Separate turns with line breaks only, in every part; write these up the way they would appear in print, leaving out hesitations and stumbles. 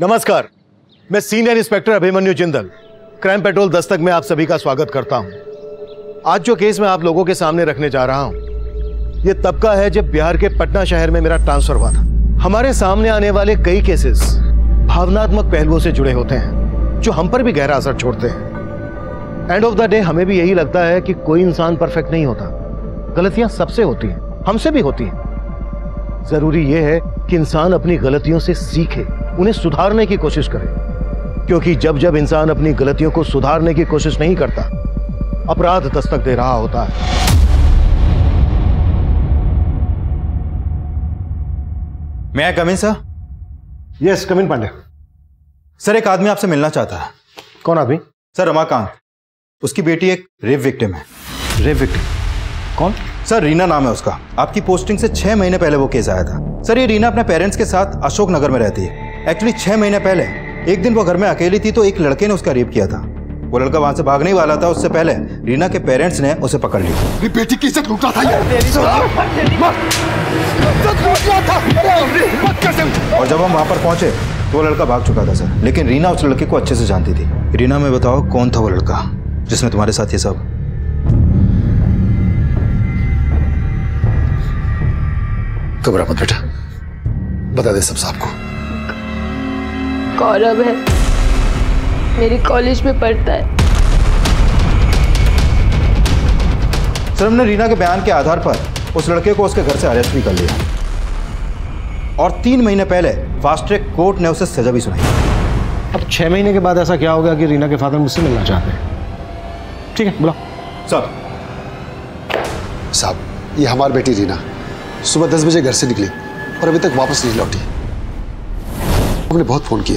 नमस्कार, मैं senior inspector Abhimanyu Jindal, crime petrol Dastak में आप सभी का स्वागत करता हूं। आज जो केस मैं आप लोगों के सामने रखने जा रहा हूं, यह तब का है जब बिहार के पटना शहर में मेरा ट्रांसफर हुआ था। हमारे सामने आने वाले कई केसेस भावनात्मक पहलुओं से जुड़े होते हैं, जो हम पर भी गहरा असर छोड़ते हैं। एंड ऑफ द डे हमें भी यही लगता है कि कोई इंसान परफेक्ट नहीं होता, गलतियां सबसे होती हैं, हमसे भी होती हैं। जरूरी यह है कि इंसान अपनी गलतियों से सीखे, उन्हें सुधारने की कोशिश करे, क्योंकि जब जब इंसान अपनी गलतियों को सुधारने की कोशिश नहीं करता, अपराध दस्तक दे रहा होता है।
मैं कम इन सर?
यस, कम इन पांडे।
सर, एक आदमी आपसे मिलना चाहता है।
कौन आदमी?
सर, रमाकांत। उसकी बेटी एक रेप विक्टिम है।
Rape victim? कौन?
सर, रीना नाम है उसका। आपकी पोस्टिंग से 6 महीने पहले वो केस आया था। सर, ये रीना अपने पेरेंट्स के साथ अशोक नगर में रहती है। एक्चुअली 6 महीने पहले एक दिन वो घर में अकेली थी तो एक लड़के ने उसका रेप किया था। वो लड़का वहां से भागने ही वाला था, उससे पहले रीना के पेरेंट्स ने उसे पकड़ लिया।
मेरी बेटी की इज्जत लूट रहा था।
और जब हम वहां पर पहुंचे तो वो लड़का भाग चुका था सर, लेकिन रीना उस लड़के को अच्छे से जानती थी। रीना, मैं बताओ कौन था वो लड़का जिसने तुम्हारे साथ ये सब?
घबरा मत बेटा, बता दे सब साहब को।
गौरव है, मेरी कॉलेज में पढ़ता है।
सर, हमने रीना के बयान के आधार पर उस लड़के को उसके घर से अरेस्ट भी कर लिया और 3 महीने पहले फास्ट ट्रैक कोर्ट ने उसे सजा भी सुनाई।
अब 6 महीने के बाद ऐसा क्या हो गया कि रीना के फादर मुझसे मिलना चाहते हैं? ठीक है, बुलाओ।
साहब, ये हमारी बेटी रीना सुबह 10 बजे घर से निकली और अभी तक वापस नहीं लौटी। हमने बहुत फोन किए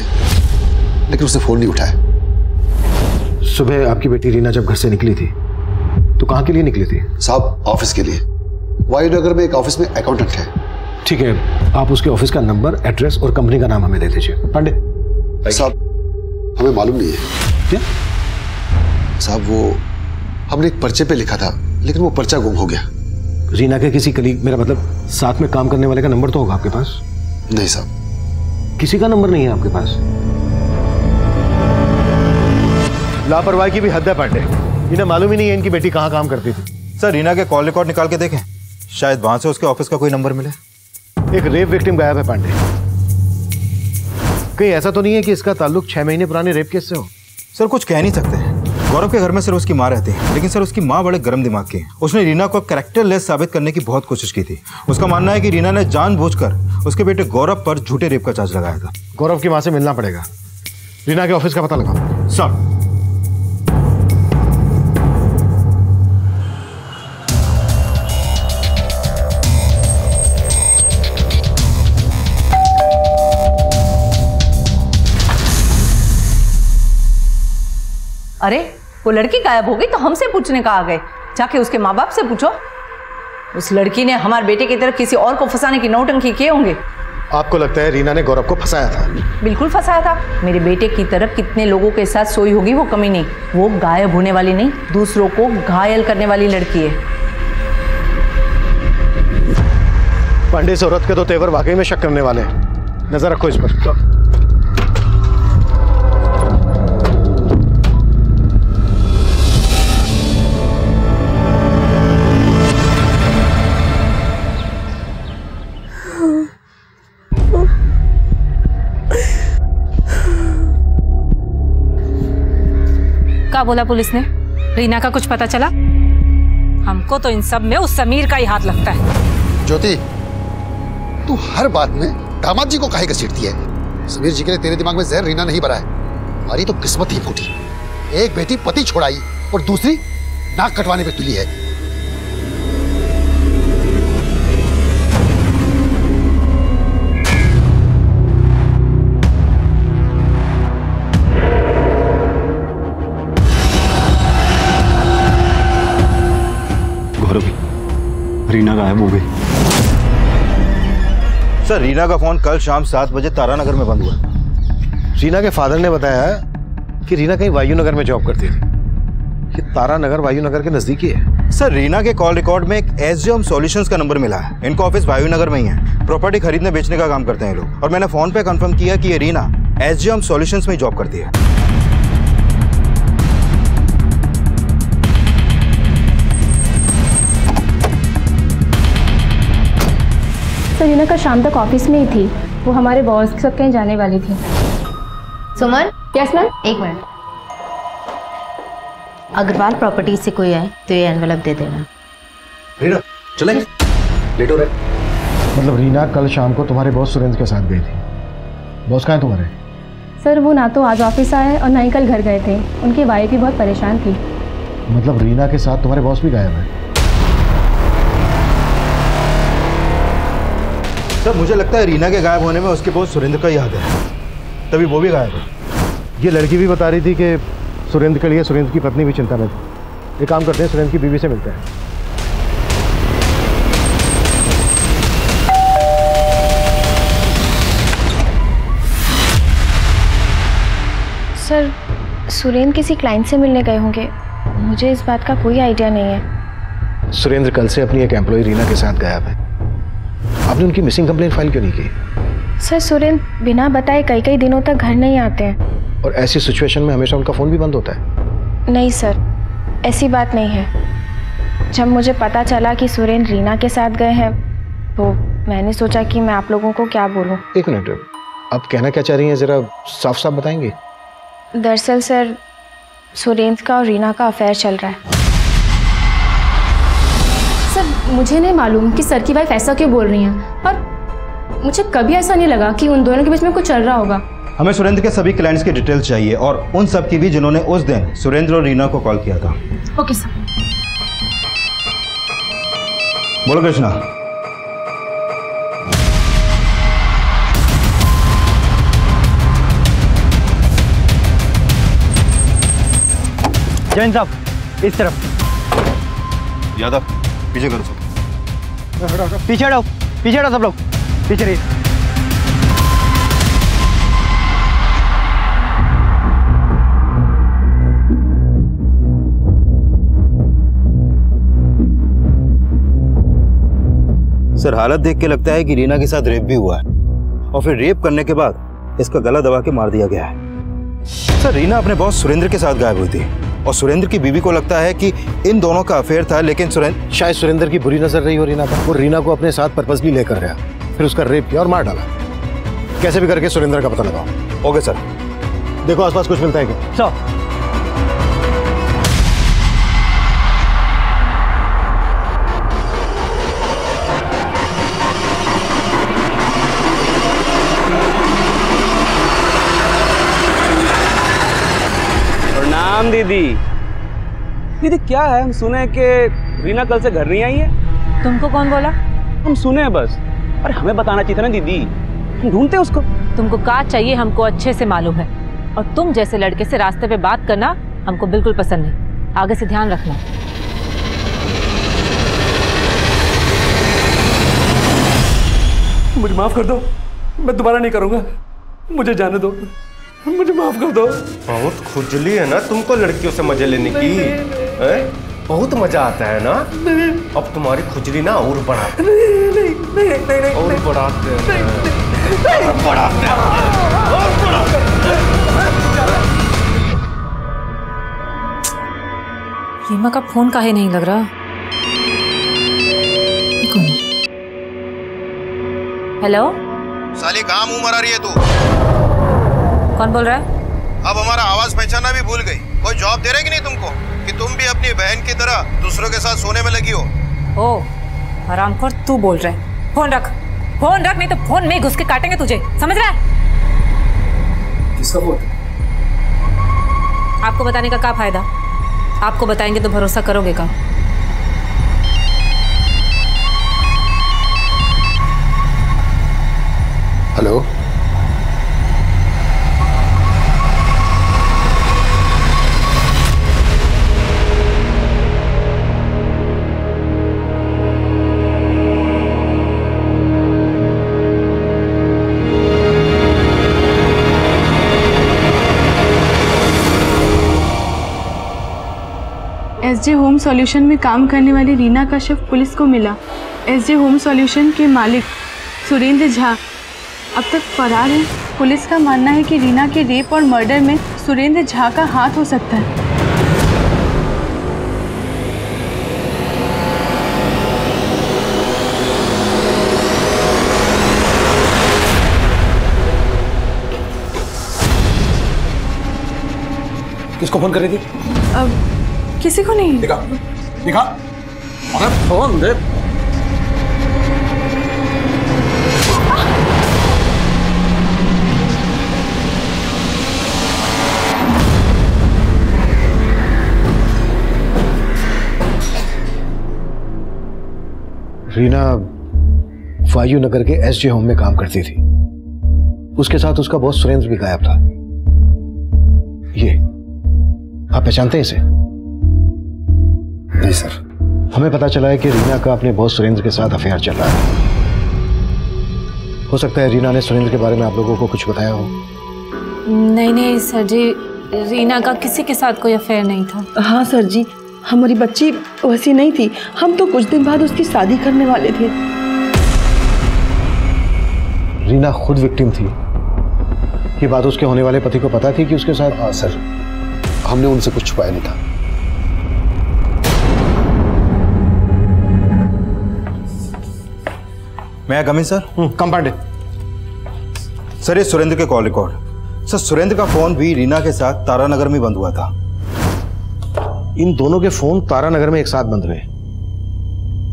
लेकिन उसने फोन नहीं उठाया।
सुबह आपकी बेटी रीना जब घर से निकली थी तो कहाँ के लिए निकली थी?
साहब, ऑफिस के लिए। वायुनगर में एक ऑफिस में अकाउंटेंट है।
ठीक है, आप उसके ऑफिस का नंबर, एड्रेस और कंपनी का नाम हमें दे दीजिए। पांडे
साहब, हमें मालूम नहीं है।
क्या?
साहब, वो हमने एक पर्चे पे लिखा था लेकिन वो पर्चा गुम हो गया।
रीना के किसी कलीग, मेरा मतलब साथ में काम करने वाले का नंबर तो होगा आपके पास?
नहीं साहब,
किसी का नंबर नहीं है आपके पास? लापरवाही की भी हद है पांडे, इन्हें मालूम ही नहीं है इनकी बेटी कहाँ काम करती थी।
सर, रीना के कॉल रिकॉर्ड निकाल के देखें, शायद वहां से उसके ऑफिस का कोई नंबर मिले।
एक रेप विक्टिम गायब है पांडे। कहीं ऐसा तो नहीं है कि इसका ताल्लुक 6 महीने पुराने रेप केस से हो?
सर, कुछ कह नहीं सकते। गौरव के घर में सर उसकी माँ रहती है, लेकिन सर उसकी माँ बड़े गर्म दिमाग की है। उसने रीना को कैरेक्टरलेस साबित करने की बहुत कोशिश की थी। उसका मानना है कि रीना ने जानबूझकर उसके बेटे गौरव पर झूठे रेप का चार्ज लगाया था।
गौरव की माँ से मिलना पड़ेगा। रीना के ऑफिस का पता लगाओ।
सर,
अरे, वो लड़की गायब हो गई तो हमसे पूछने का आ गए। जाके उसके माँ बाप से पूछो। उस लड़की ने हमारे बेटे की तरफ किसी और को फंसाने की नौटंकी किए होंगे।
आपको लगता है रीना ने गौरव को फंसाया था?
बिल्कुल फंसाया था। मेरे बेटे की तरफ कितने लोगों के साथ सोई होगी वो कमी नहीं। वो गायब होने वाली नहीं, दूसरों को घायल करने वाली लड़की है।
पांडे, इस औरत के तो तेवर वाकई में शक करने वाले हैं। नजर रखो इस पर।
क्या बोला पुलिस ने? रीना का कुछ पता चला? हमको तो इन सब में उस समीर का ही हाथ लगता है।
ज्योति, तू हर बात में दामाद जी को काहे घसीटती है? समीर जी के लिए तेरे दिमाग में जहर रीना नहीं भरा है। हमारी तो किस्मत ही फूटी। एक बेटी पति छोड़ाई और दूसरी नाक कटवाने पे तुली है।
रीना गायब हो गई।
सर, रीना का फोन कल शाम 7 बजे तारानगर में बंद हुआ।
रीना के फादर ने बताया कि रीना कहीं वायुनगर में जॉब करती थी। ये तारानगर वायुनगर के नजदीकी है।
सर, रीना के कॉल रिकॉर्ड में एक एसजीएम सॉल्यूशंस का नंबर मिला है। इनका ऑफिस वायुनगर में ही है। प्रॉपर्टी खरीदने बेचने का काम करते हैं लोग। और मैंने फोन पे कंफर्म किया कि ये रीना SG होम सॉल्यूशंस में जॉब करती है।
सर रीना कल शाम तक ऑफिस में ही थी, वो हमारे बॉस के साथ कहीं जाने वाली थी।
सुमन।
Yes ma'am.
एक मिनट, अग्रवाल प्रॉपर्टीज से कोई आए तो ये एनवेलप दे देना।
रीना चले, लेट हो रहे। मतलब रीना कल शाम को तुम्हारे बॉस सुरेंद्र के साथ गई थी। बॉस कहाँ हैं तुम्हारे?
सर वो ना तो आज ऑफिस आए और ना ही कल घर गए थे, उनकी वाइफ भी बहुत परेशान थी।
मतलब रीना के साथ तुम्हारे बॉस भी गायब है?
सर मुझे लगता है रीना के गायब होने में उसके बॉस सुरेंद्र का ही हाथ है, तभी वो भी गायब है।
ये लड़की भी बता रही थी कि सुरेंद्र के लिए सुरेंद्र की पत्नी भी चिंता में थी। एक काम करते हैं, सुरेंद्र की बीवी से मिलते हैं।
सर सुरेंद्र किसी क्लाइंट से मिलने गए होंगे, मुझे इस बात का कोई आइडिया नहीं है।
सुरेंद्र कल से अपनी एक एम्प्लॉय रीना के साथ गायब है। आपने उनकी मिसिंग कंप्लेंट फाइल क्यों नहीं की?
सर सुरेंद्र बिना बताए कई कई दिनों तक घर नहीं आते हैं।
और ऐसी सिचुएशन में हमेशा उनका फ़ोन भी बंद होता है?
नहीं सर, ऐसी बात नहीं है। जब मुझे पता चला कि सुरेंद्र रीना के साथ गए हैं तो मैंने सोचा कि मैं आप लोगों को क्या बोलूं।
एक मिनट, आप कहना क्या चाह रही हैं, ज़रा साफ साफ बताएंगे?
दरअसल सर सुरेंद्र का और रीना का अफेयर चल रहा है। सर मुझे नहीं मालूम कि सर की वाइफ ऐसा क्यों बोल रही हैं, और मुझे कभी ऐसा नहीं लगा कि उन दोनों के बीच में कुछ चल रहा होगा।
हमें सुरेंद्र के सभी क्लाइंट्स की डिटेल्स चाहिए और उन सब की भी जिन्होंने उस दिन सुरेंद्र और रीना को कॉल किया था।
Okay sir.
बोलो कृष्णा।
जैन साहब इस तरफ।
यादव पीछे करो सब।
पीछे हटो, पीछे हटो सब लोग, पीछे रहिए।
सर हालत देख के लगता है कि रीना के साथ रेप भी हुआ है और फिर रेप करने के बाद इसका गला दबा के मार दिया गया है। सर रीना अपने बॉस सुरेंद्र के साथ गायब हुई थी और सुरेंद्र की बीवी को लगता है कि इन दोनों का अफेयर था, लेकिन
शायद सुरेंद्र की बुरी नजर रही हो रीना पर। वो रीना को अपने साथ पर्पसली लेकर गया, फिर उसका रेप किया और मार डाला। कैसे भी करके सुरेंद्र का पता लगाओ।
Okay sir.
देखो आसपास कुछ मिलता है क्या?
सर
प्रणाम दीदी। दीदी क्या है, हम सुने कि रीना कल से घर नहीं आई है।
तुमको कौन बोला?
हम सुने हैं बस। अरे हमें बताना चाहिए था ना दीदी, हम ढूंढते उसको।
तुमको क्या चाहिए हमको अच्छे से मालूम है, और तुम जैसे लड़के से रास्ते पे बात करना हमको बिल्कुल पसंद नहीं। आगे से ध्यान रखना।
मुझे माफ कर दो, मैं दोबारा नहीं करूंगा, मुझे जाने दो, मुझे माफ कर दो।
बहुत खुजली है ना तुमको लड़कियों से मजे लेने की? हैं? बहुत मजा आता है ना? अब तुम्हारी खुजली ना और बढ़ाते हैं। और बढ़ाते
रीमा का फोन काहे नहीं लग रहा? हेलो
साली कहाँ मुंह मरा रही है तू?
कौन बोल रहा है?
अब हमारा आवाज पहचानना भी भूल गई। कोई जॉब दे रहे कि नहीं तुमको कि तुम भी अपनी बहन की तरह दूसरों के साथ सोने में लगी हो?
ओ हरामखोर, तू बोल रहा है? फोन रख, फोन रख, नहीं तो फोन में घुस के काटेंगे तुझे, समझ रहा है?
किसका फोन?
आपको बताने का क्या फायदा? आपको बताएंगे तो भरोसा करोगे का?
हेलो,
एसजे होम सॉल्यूशन में काम करने वाली रीना का शव पुलिस को मिला। एसजे होम सॉल्यूशन के मालिक सुरेंद्र झा अब तक फरार है। पुलिस का मानना है कि रीना के रेप और मर्डर में सुरेंद्र झा का हाथ हो सकता है।
किसको फोन कर रही थी?
किसी को नहीं।
दिखा दिखा, अरे फोन दे।
रीना वायु नगर के एसजे होम में काम करती थी। उसके साथ उसका बॉस सुरेंद्र भी गायब था। ये आप पहचानते हैं इसे?
नहीं सर।
हमें पता चला है कि रीना का अपने बॉस सुरेंद्र के साथ अफेयर चल रहा है। हो सकता है रीना ने सुरेंद्र के बारे में आप लोगों को कुछ बताया हो।
नहीं नहीं सर जी, रीना का किसी के साथ कोई अफेयर नहीं था।
हाँ सर जी, हमारी बच्ची वैसी नहीं थी। हम तो कुछ दिन बाद उसकी शादी करने वाले थे।
रीना खुद विक्टिम थी। ये बात उसके होने वाले पति को पता थी कि उसके साथ?
हाँ सर, हमने उनसे कुछ छुपाया नहीं था।
मैं कम इन सर?
कम पांडे।
सर ये सुरेंद्र के कॉल रिकॉर्ड। सर सुरेंद्र का फोन भी रीना के साथ तारानगर में बंद हुआ था।
इन दोनों के फोन तारानगर में एक साथ बंद हुए।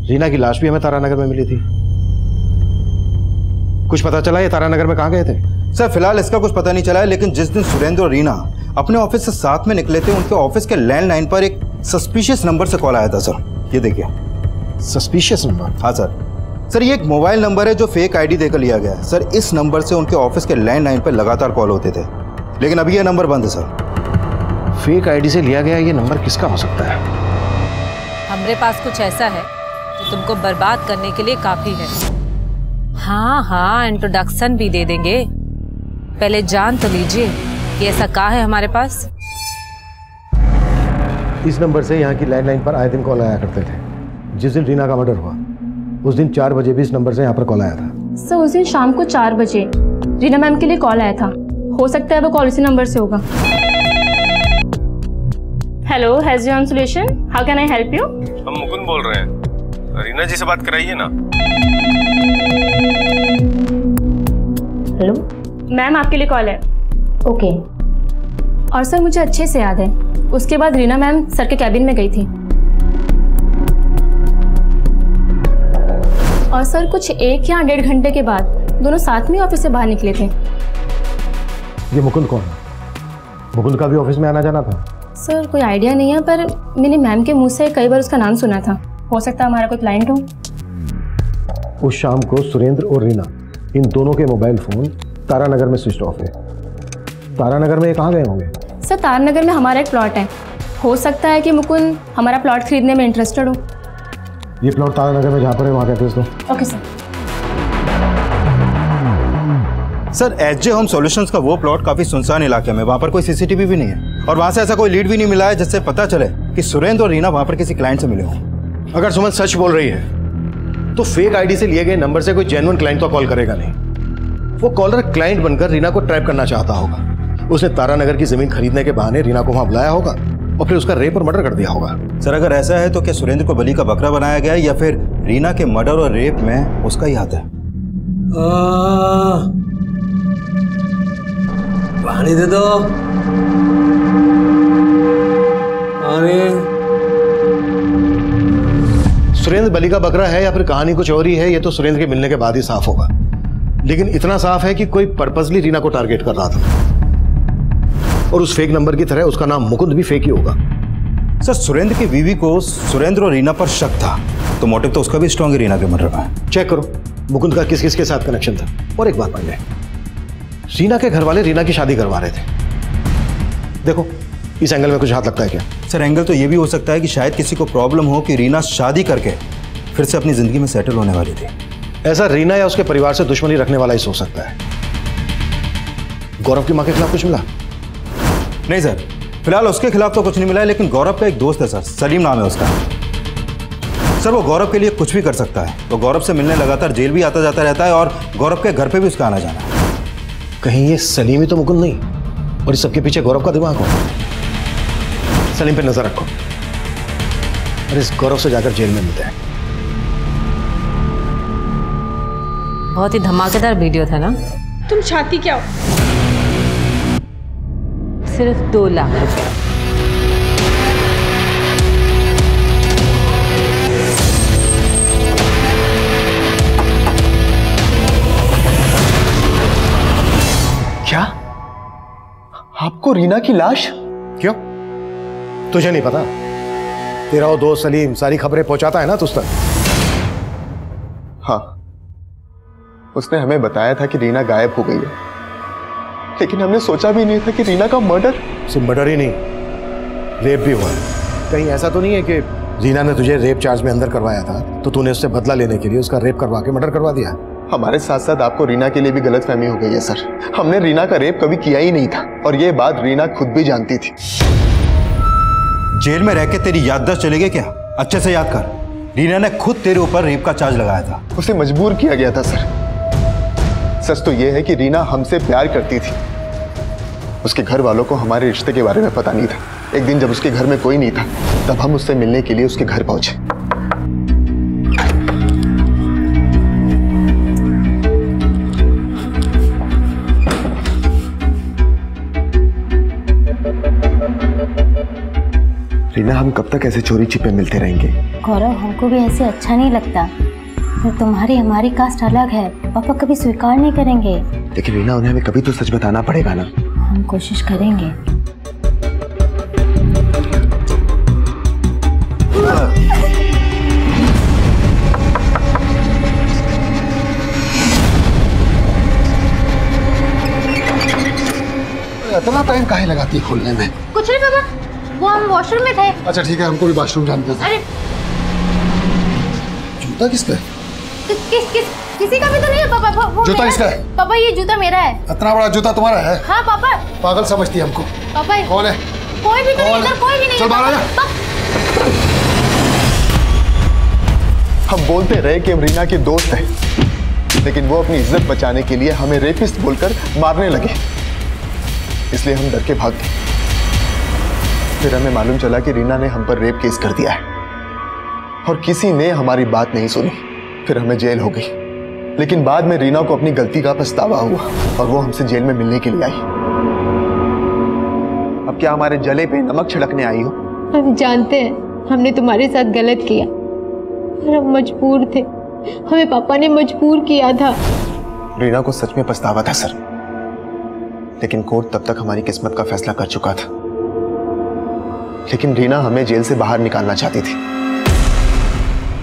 रीना की लाश भी हमें तारानगर में मिली थी। कुछ पता चला ये तारानगर में कहाँ गए थे?
सर फिलहाल इसका कुछ पता नहीं चला है, लेकिन जिस दिन सुरेंद्र और रीना अपने ऑफिस से साथ में निकले थे, उनके ऑफिस के लैंडलाइन पर एक सस्पिशियस नंबर से कॉल आया था सर। ये देखिए।
Suspicious number?
हाँ सर। सर ये एक मोबाइल नंबर है जो फेक आईडी देकर लिया गया है। सर इस नंबर से उनके ऑफिस के लैंडलाइन पर लगातार कॉल होते थे, लेकिन अभी यह नंबर बंद है सर।
फेक आईडी से लिया गया ये नंबर किसका हो सकता है?
हमारे पास कुछ ऐसा है जो तुमको बर्बाद करने के लिए काफी है। हाँ हाँ, इंट्रोडक्शन भी दे देंगे। पहले जान तो लीजिए कि ऐसा क्या है हमारे पास।
इस नंबर से यहाँ की लैंडलाइन पर आए दिन कॉल आया करते थे। जिस दिन रीना का मर्डर हुआ उस दिन 4 बजे भी इस नंबर से यहाँ पर कॉल आया था।
सर उस दिन शाम को 4 बजे रीना मैम के लिए कॉल आया था। हो सकता है वो कॉल इसी नंबर से होगा। Hello, has your solution, how can I help you?
हम मुकुंद बोल रहे हैं, रीना जी से बात कराइए ना।
हेलो मैम, आपके लिए कॉल है। ओके। और सर मुझे अच्छे से याद है, उसके बाद रीना मैम सर के कैबिन में गई थी और सर कुछ 1 या 1.5 घंटे के बाद दोनों साथ में ऑफिस से बाहर निकले थे।
ये मुकुंद कौन है? मुकुंद का भी ऑफिस में आना जाना था?
सर कोई आइडिया नहीं है, पर मैंने मैम के मुंह से कई बार उसका नाम सुना था। हो सकता है हमारा कोई क्लाइंट हो।
उस शाम को सुरेंद्र और रीना इन दोनों के मोबाइल फोन तारानगर में स्विच ऑफ है। तारानगर में ये कहाँ गए होंगे?
सर तारानगर में हमारा एक प्लॉट है। हो सकता है कि मुकुंद हमारा प्लॉट खरीदने में इंटरेस्टेड हो।
ये प्लॉट तारानगर में जहाँ पर है वहाँ का एड्रेस दो।
Okay sir.
Sir SJ home solutions का वो प्लॉट काफी सुनसान इलाके में, वहाँ पर कोई सीसीटीवी भी नहीं है और वहाँ से ऐसा कोई लीड भी नहीं मिला है जिससे पता चले कि सुरेंद्र और रीना वहाँ पर किसी क्लाइंट से मिले हों।
अगर सुमन सच बोल रही है तो फेक आईडी से लिए गए नंबर से कोई जेन्युइन क्लाइंट तो कॉल करेगा नहीं। वो कॉलर क्लाइंट बनकर रीना को ट्रैप करना चाहता होगा। उसने तारानगर की जमीन खरीदने के बहाने रीना को वहां बुलाया होगा और फिर उसका रेप और मर्डर कर दिया होगा।
सर अगर ऐसा है तो क्या सुरेंद्र को बलि का बकरा बनाया गया है या फिर रीना के मर्डर और रेप में उसका ही हाथ है?
पानी दे दो।
सुरेंद्र बलि का बकरा है या फिर कहानी कुछ और ही है, ये तो सुरेंद्र के मिलने के बाद ही साफ होगा। लेकिन इतना साफ है कि कोई पर्पसली रीना को टारगेट कर रहा था और उस फेक नंबर की तरह उसका नाम मुकुंद भी फेक ही होगा।
सर सुरेंद्र की बीवी को सुरेंद्र और रीना पर शक था, तो मोटिव तो उसका भी स्ट्रॉन्ग है रीना के मर्डर में।
चेक करो मुकुंद का किस किस के साथ कनेक्शन था। और एक बात पांडे, रीना के घर वाले रीना की शादी करवा रहे थे। देखो इस एंगल में कुछ हाथ लगता है क्या?
सर एंगल तो ये भी हो सकता है कि शायद किसी को प्रॉब्लम हो कि रीना शादी करके फिर से अपनी जिंदगी में सेटल होने वाली थी।
ऐसा रीना या उसके परिवार से दुश्मनी रखने वाला ही सोच सकता है। गौरव की मां के खिलाफ कुछ मिला?
नहीं सर, फिलहाल उसके खिलाफ तो कुछ नहीं मिला है, लेकिन गौरव का एक दोस्त है सर, सलीम नाम है उसका। सर वो गौरव के लिए कुछ भी कर सकता है। वो गौरव से मिलने लगातार जेल भी आता जाता रहता है और गौरव के घर पे भी उसका आना जाना है।
कहीं ये सलीम ही तो मुकुंद नहीं और इस सबके पीछे गौरव का दिमाग हो। सलीम पे नजर रखो और इस गौरव से जाकर जेल में मिलते हैं।
बहुत ही धमाकेदार वीडियो था ना।
तुम चाहती क्या हो?
सिर्फ 2 लाख रुपया।
क्या? आपको रीना की लाश? क्यों? तुझे नहीं पता? तेरा वो दोस्त सलीम सारी खबरें पहुंचाता है ना तुझ तक।
हाँ, उसने हमें बताया था कि रीना गायब हो गई है, लेकिन हमने सोचा भी नहीं था कि रीना का मर्डर।
सिर्फ मर्डर ही नहीं, रेप भी हुआ है। कहीं ऐसा तो नहीं है कि रीना ने तुझे रेप चार्ज में अंदर करवाया था तो तूने उससे बदला लेने के लिए उसका रेप करवा के मर्डर करवा दिया?
हमारे साथ साथ आपको रीना के लिए भी गलतफहमी हो गई है सर। हमने रीना का रेप कभी किया ही नहीं था और ये बात रीना खुद भी जानती थी।
जेल में रह के तेरी याददाश्त चली गई क्या? अच्छे से याद कर, रीना ने खुद तेरे ऊपर रेप का चार्ज लगाया था।
उसे मजबूर किया गया था सर। सच तो यह है कि रीना हमसे प्यार करती थी। उसके घर वालों को हमारे रिश्ते के बारे में पता नहीं था। एक दिन जब उसके घर में कोई नहीं था तब हम उससे मिलने के लिए उसके घर पहुंचे। रीना, हम कब तक ऐसे चोरी छिपे मिलते रहेंगे?
गौरव, हमको भी ऐसे अच्छा नहीं लगता। पर तुम्हारी हमारी कास्ट अलग है, पापा कभी स्वीकार नहीं करेंगे।
लेकिन रीना, उन्हें हमें कभी तो सच बताना पड़ेगा ना।
हम कोशिश करेंगे।
इतना टाइम काहे लगाती है खोलने में?
कुछ नहीं पापा, वो हम वॉशरूम में थे।
अच्छा ठीक है, हमको भी वॉशरूम जाने दो।
अरे
जूता किस पे?
किसी का भी तो नहीं है पापा। वो
जूता किसका है?
पापा ये जूता मेरा है।
इतना बड़ा जूता तुम्हारा है?
हाँ पापा।
पागल समझती है हमको।
पापा
कौन है?
कोई भी तो नहीं, इधर कोई भी नहीं।
चल बाहर आ जा।
हम बोलते रहे कि हम रीना के दोस्त हैं, लेकिन वो अपनी इज्जत बचाने के लिए हमें रेपिस्ट बोलकर मारने लगे। इसलिए हम डर के भाग गए। फिर हमें मालूम चला कि रीना ने हम पर रेप केस कर दिया है और किसी ने हमारी बात नहीं सुनी। फिर हमें जेल हो गई, लेकिन बाद में रीना को अपनी गलती का पछतावा हुआ और वो हमसे जेल में मिलने के लिए आई। अब क्या हमारे जले पे नमक छिड़कने आई हो?
हम जानते हैं हमने तुम्हारे साथ गलत किया और हम मजबूर थे। हमें पापा ने मजबूर किया था।
रीना को सच में पछतावा था सर, लेकिन कोर्ट तब तक हमारी किस्मत का फैसला कर चुका था। लेकिन रीना हमें जेल से बाहर निकालना चाहती थी।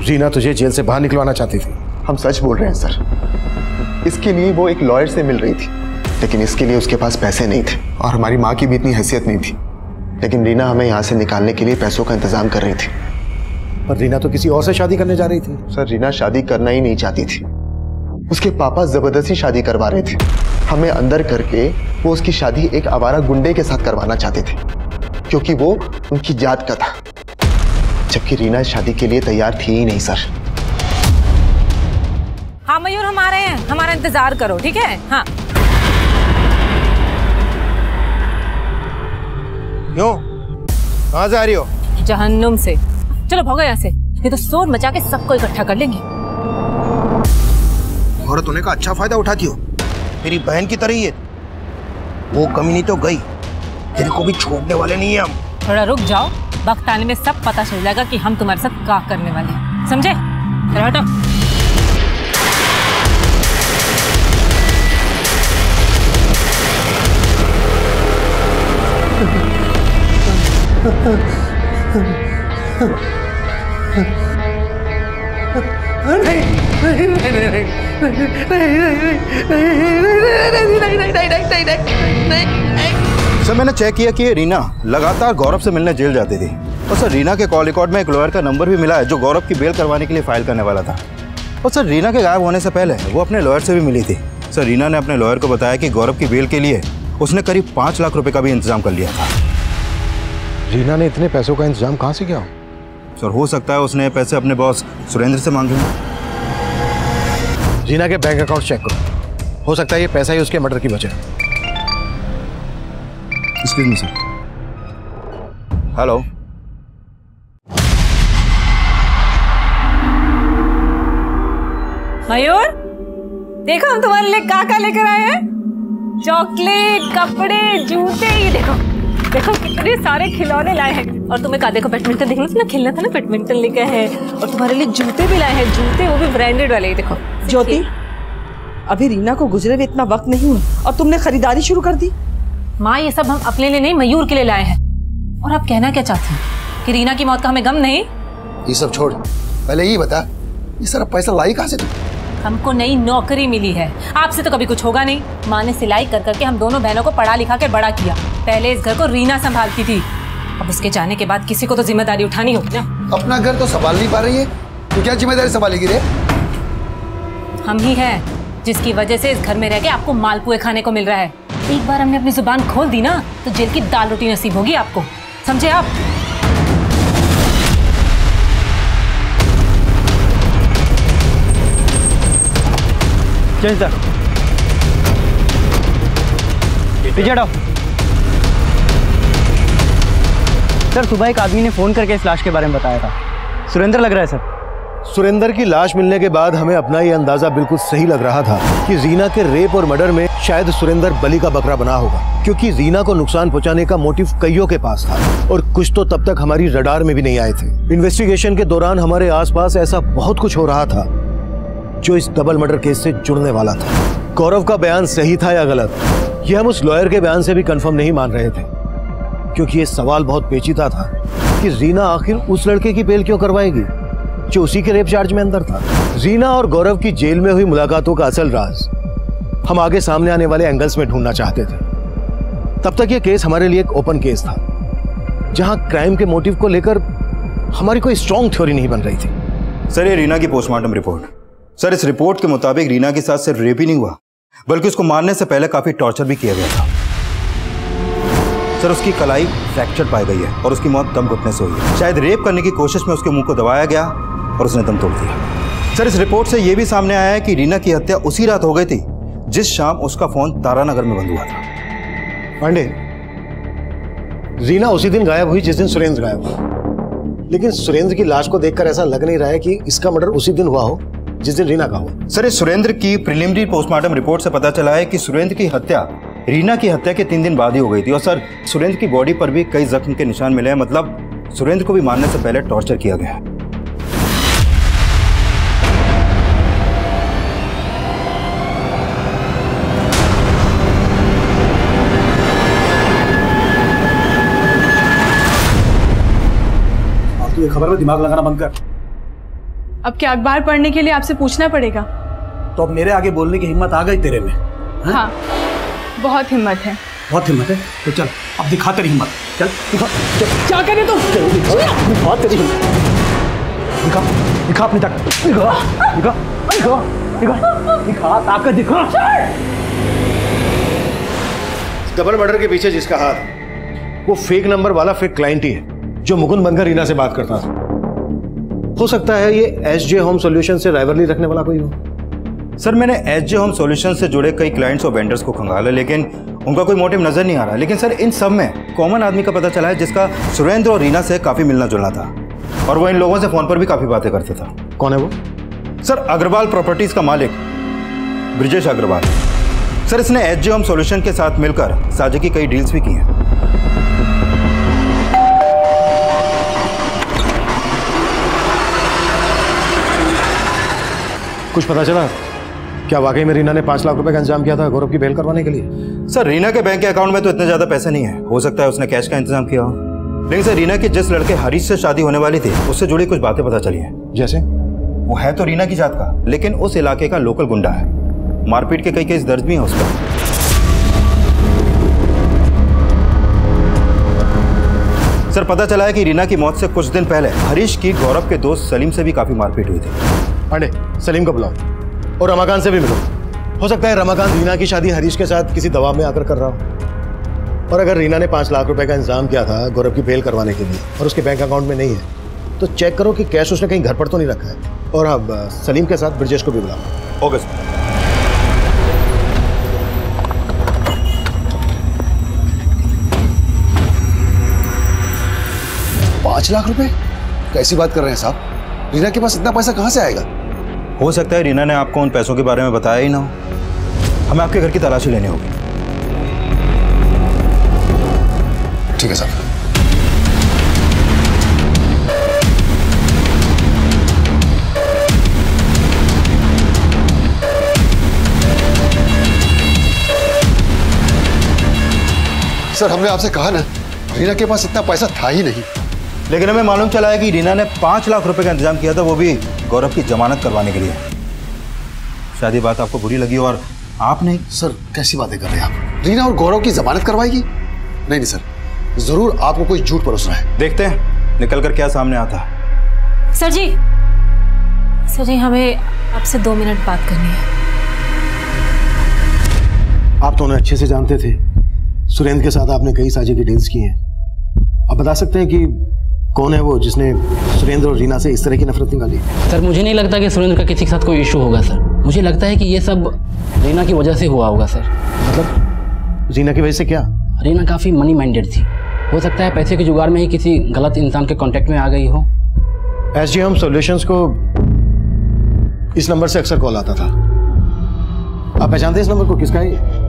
रीना तुझे जेल से बाहर निकलवाना चाहती थी?
हम सच बोल रहे हैं सर। इसके लिए वो एक लॉयर से मिल रही थी, लेकिन इसके लिए उसके पास पैसे नहीं थे और हमारी माँ की भी इतनी हैसियत नहीं थी। लेकिन रीना हमें यहाँ से निकालने के लिए पैसों का इंतजाम कर रही थी।
पर रीना तो किसी और से शादी करने जा रही थी।
सर, रीना शादी करना ही नहीं चाहती थी। उसके पापा जबरदस्ती शादी करवा रहे थे। हमें अंदर करके वो उसकी शादी एक आवारा गुंडे के साथ करवाना चाहते थे, क्योंकि वो उनकी जात का था, जबकि रीना शादी के लिए तैयार थी ही नहीं सर।
हाँ मयूर, हम आ रहे हैं, हमारा इंतजार करो, ठीक है? हाँ।
क्यों? कहाँ से आ रही हो?
जहन्नुम से। चलो भागो यहाँ से, ये तो शोर मचा के सबको इकट्ठा कर लेंगे।
औरत होने का अच्छा फायदा उठाती हो, मेरी बहन की तरह ही है। वो कमीनी तो गई, तेरे को भी छोड़ने वाले नहीं है हम।
थोड़ा रुक जाओ, वक्त आने में सब पता चल जाएगा कि हम तुम्हारे साथ क्या करने वाले हैं, समझे? हटो।
सर, मैंने चेक किया कि ये रीना लगातार गौरव से मिलने जेल जाती थी। और सर, रीना के कॉल रिकॉर्ड में एक लॉयर का नंबर भी मिला है जो गौरव की बेल करवाने के लिए फाइल करने वाला था। और सर, रीना के गायब होने से पहले वो अपने लॉयर से भी मिली थी। सर, रीना ने अपने लॉयर को बताया कि गौरव की बेल के लिए उसने करीब 5 लाख रुपए का भी इंतजाम कर लिया था।
रीना ने इतने पैसों का इंतजाम कहाँ से किया?
सर, हो सकता है उसने पैसे अपने बॉस सुरेंद्र से मांगे।
रीना के बैंक अकाउंट चेक करो, हो सकता है ये पैसा ही उसके मर्डर की वजह।
Excuse me sir. हेलो।
मयूर, देखो हम तुम्हारे लिए क्या लेकर आए हैं। चॉकलेट, कपड़े, जूते, ये देखो देखो कितने सारे खिलौने लाए हैं। और तुम्हें कहा, देखो बैडमिंटन देखना था ना, खेलना था ना, बैडमिंटन लेकर है। और तुम्हारे लिए जूते भी लाए हैं, जूते वो भी ब्रांडेड वाले। देखो
ज्योति, अभी रीना को गुजरे हुए इतना वक्त नहीं हुआ और तुमने खरीदारी शुरू कर दी।
माँ, ये सब हम अपने लिए नहीं, मयूर के लिए लाए हैं। और आप कहना क्या चाहती हैं कि रीना की मौत का हमें गम नहीं?
ये सब छोड़, पहले ये बता, ये सारा पैसा लाई कहाँ से तू?
हमको नई नौकरी मिली है, आपसे तो कभी कुछ होगा नहीं। माँ ने सिलाई कर करके हम दोनों बहनों को पढ़ा लिखा के बड़ा किया। पहले इस घर को रीना संभालती थी, अब उसके जाने के बाद किसी को तो जिम्मेदारी उठानी होगी ना।
अपना घर तो संभाल नहीं पा रही है, तो क्या जिम्मेदारी संभालेगी रे?
हम ही हैं जिसकी वजह से इस घर में रह के आपको मालपुए खाने को मिल रहा है। एक बार हमने अपनी जुबान खोल दी ना तो जेल की दाल रोटी नसीब होगी आपको, समझे आप?
चल सर, पीछे हटो। सर, सुबह एक आदमी ने फोन करके इस लाश के बारे में बताया था। सुरेंद्र लग रहा है सर।
सुरेंद्र की लाश मिलने के बाद हमें अपना ये अंदाजा बिल्कुल सही लग रहा था कि रीना के रेप और मर्डर में शायद सुरेंद्र बलि का बकरा बना होगा, क्योंकि रीना को नुकसान पहुंचाने का मोटिव कईयों के पास था और कुछ तो तब तक हमारी रडार में भी नहीं आए थे। इन्वेस्टिगेशन के दौरान हमारे आसपास ऐसा बहुत कुछ हो रहा था जो इस डबल मर्डर केस से जुड़ने वाला था। गौरव का बयान सही था या गलत, यह हम उस लॉयर के बयान से भी कंफर्म नहीं मान रहे थे, क्योंकि ये सवाल बहुत पेचीदा था कि रीना आखिर उस लड़के की बेल क्यों करवाएगी जो उसी के रेप चार्ज में अंदर था। रीना और गौरव की जेल में हुई मुलाकातों का असल राज हम आगे सामने आने वाले एंगल्स में ढूंढना चाहते थे। तब तक ये केस हमारे लिए एक ओपन केस था, जहां क्राइम के मोटिव को लेकर हमारी कोई स्ट्रॉन्ग थ्योरी नहीं बन रही थी।
सर, ये रीना की पोस्टमार्टम रिपोर्ट। सर, इस रिपोर्ट के मुताबिक रीना के साथ सिर्फ रेप ही नहीं हुआ, बल्कि उसको मारने से पहले काफी टॉर्चर भी किया गया था। सर, उसकी कलाई फ्रैक्चर पाई गई है और उसकी मौत दम घुटने से हुई है। शायद रेप करने की कोशिश में उसके मुंह को दबाया गया और उसने दम तोड़ दिया। सर, इस रिपोर्ट से यह भी सामने आया है कि रीना की हत्या उसी रात हो गई थी जिस शाम उसका फोन तारानगर में बंद हुआ था।
पांडे, रीना उसी दिन गायब हुई जिस दिन सुरेंद्र गायब हुआ, लेकिन सुरेंद्र की लाश को देखकर ऐसा लग नहीं रहा है कि इसका मर्डर उसी दिन हुआ हो जिस दिन रीना का हुआ।
सर, इस सुरेंद्र की प्रिलिमिनरी पोस्टमार्टम रिपोर्ट से पता चला है कि सुरेंद्र की हत्या रीना की हत्या के 3 दिन बाद ही हो गई थी। और सर, सुरेंद्र की बॉडी पर भी कई जख्म के निशान मिले हैं, मतलब सुरेंद्र को भी मारने से पहले टॉर्चर किया गया है।
ये खबर में दिमाग लगाना बंद कर।
अब क्या अखबार पढ़ने के लिए आपसे पूछना पड़ेगा?
तो अब मेरे आगे बोलने की हिम्मत आ गई तेरे में?
हाँ, बहुत हिम्मत है।
बहुत हिम्मत है? तो चल अब दिखा तेरी हिम्मत। चल दिखा।
क्या करे तुम?
दिखा तेरी हिम्मत। दिखा दिखा अपनी ताकत। दिखा दिखा दिखा दिखा दिखा ताकत दिखा।
डबल मर्डर के पीछे जिसका हाथ, वो फेक नंबर वाला फेक क्लाइंट ही है जो मुकुंद बनकर रीना से बात करता था। हो सकता है ये एसजे होम सॉल्यूशन से राइवलरी रखने वाला कोई हो।
सर, मैंने एसजे होम सॉल्यूशन से जुड़े कई क्लाइंट्स और वेंडर्स को खंगाला, लेकिन उनका कोई मोटिव नजर नहीं आ रहा। लेकिन सर, इन सब में कॉमन आदमी का पता चला है जिसका सुरेंद्र और रीना से काफी मिलना जुलना था, और वो इन लोगों से फोन पर भी काफी बातें करता था।
कौन है वो?
सर, अग्रवाल प्रॉपर्टीज का मालिक ब्रिजेश अग्रवाल। सर, इसने एसजे होम सॉल्यूशन के साथ मिलकर साझे की कई डील्स भी की हैं।
कुछ पता चला? क्या वाकई में रीना ने 5 लाख रुपए का इंतजाम किया था गौरव की बेल करवाने के लिए?
सर, रीना के बैंक के अकाउंट में तो इतने ज्यादा पैसे नहीं है, हो सकता है उसने कैश का इंतजाम किया हो। लेकिन सर, रीना की जिस लड़के हरीश से शादी होने वाली थी उससे जुड़ी कुछ बातें पता चली हैं।
जैसे?
वो है तो रीना की जात का, लेकिन उस इलाके का लोकल गुंडा है। मारपीट के कई केस दर्ज भी हैं उस पर। सर, पता चला है कि रीना की मौत से कुछ दिन पहले हरीश की गौरव के दोस्त सलीम से भी काफी मारपीट हुई थी।
पांडे, सलीम को बुलाओ और रमाकांत से भी मिलो। हो सकता है रमाकांत रीना की शादी हरीश के साथ किसी दबाव में आकर कर रहा हो। और अगर रीना ने 5 लाख रुपए का इंतजाम किया था गौरव की बेल करवाने के लिए और उसके बैंक अकाउंट में नहीं है, तो चेक करो कि कैश उसने कहीं घर पर तो नहीं रखा है। और अब सलीम के साथ ब्रिजेश को भी बुलाओ।
Okay sir.
5 लाख रुपए? कैसी बात कर रहे हैं साहब? रीना के पास इतना पैसा कहां से आएगा?
हो सकता है रीना ने आपको उन पैसों के बारे में बताया ही ना हो। हमें आपके घर की तलाशी लेनी होगी।
ठीक है साहब। सर हमने आपसे कहा ना, रीना के पास इतना पैसा था ही नहीं।
लेकिन हमें मालूम चला है कि रीना ने 5 लाख रुपए का इंतजाम किया था, वो भी गौरव की जमानत करवाने के लिए। शायद ये बात आपको बुरी लगी और आपने।
सर कैसी बातें कर रहे हैं आप? रीना और गौरव की जमानत करवाएगी? नहीं सर, जरूर आपको कोई झूठ परोस रहा है।
देखते हैं निकल कर क्या सामने आता है।
सर जी हमें आपसे 2 मिनट बात करनी है।
आप तो उन्हें अच्छे से जानते थे। सुरेंद्र के साथ आपने कई साझे की डील्स की हैं। आप बता सकते हैं कि कौन है वो जिसने सुरेंद्र और रीना से इस तरह की नफरत निकाली?
सर मुझे नहीं लगता कि सुरेंद्र का किसी के साथ कोई इशू होगा सर। मुझे लगता है कि ये सब रीना की वजह से हुआ होगा सर।
मतलब रीना की वजह से क्या?
रीना काफ़ी मनी माइंडेड थी। हो सकता है पैसे के जुगाड़ में ही किसी गलत इंसान के कांटेक्ट में आ गई हो।
SGM सॉल्यूशंस को इस नंबर से अक्सर कॉल आता था। आप पहचानते हैं इस नंबर को? किसका है?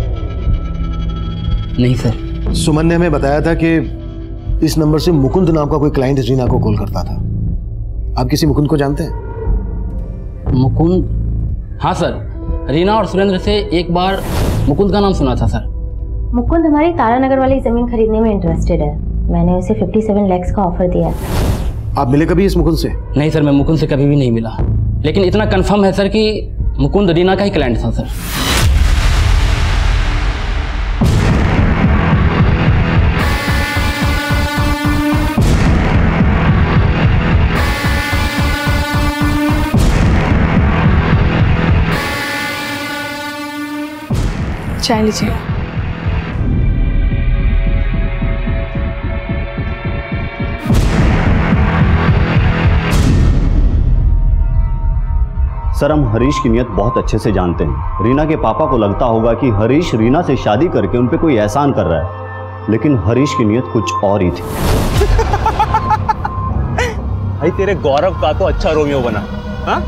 नहीं सर।
सुमन ने हमें बताया था कि इस नंबर से मुकुंद नाम का कोई क्लाइंट रीना को कॉल करता था। आप किसी मुकुंद को जानते हैं?
मुकुंद? हाँ सर, रीना और सुरेंद्र से एक बार मुकुंद का नाम सुना था सर।
मुकुंद हमारी तारानगर वाली जमीन खरीदने में इंटरेस्टेड है। मैंने उसे 57 लाख का ऑफर दिया।
आप मिले कभी इस मुकुंद से?
नहीं सर, मैं मुकुंद से कभी भी नहीं मिला। लेकिन इतना कंफर्म है सर कि मुकुंद रीना का ही क्लाइंट था सर।
चाय लीजिए।
सर हम हरीश की नीयत बहुत अच्छे से जानते हैं। रीना के पापा को लगता होगा कि हरीश रीना से शादी करके उन पे कोई एहसान कर रहा है, लेकिन हरीश की नीयत कुछ और ही थी।
भाई तेरे गौरव का तो अच्छा रोमियो बना। हाँ?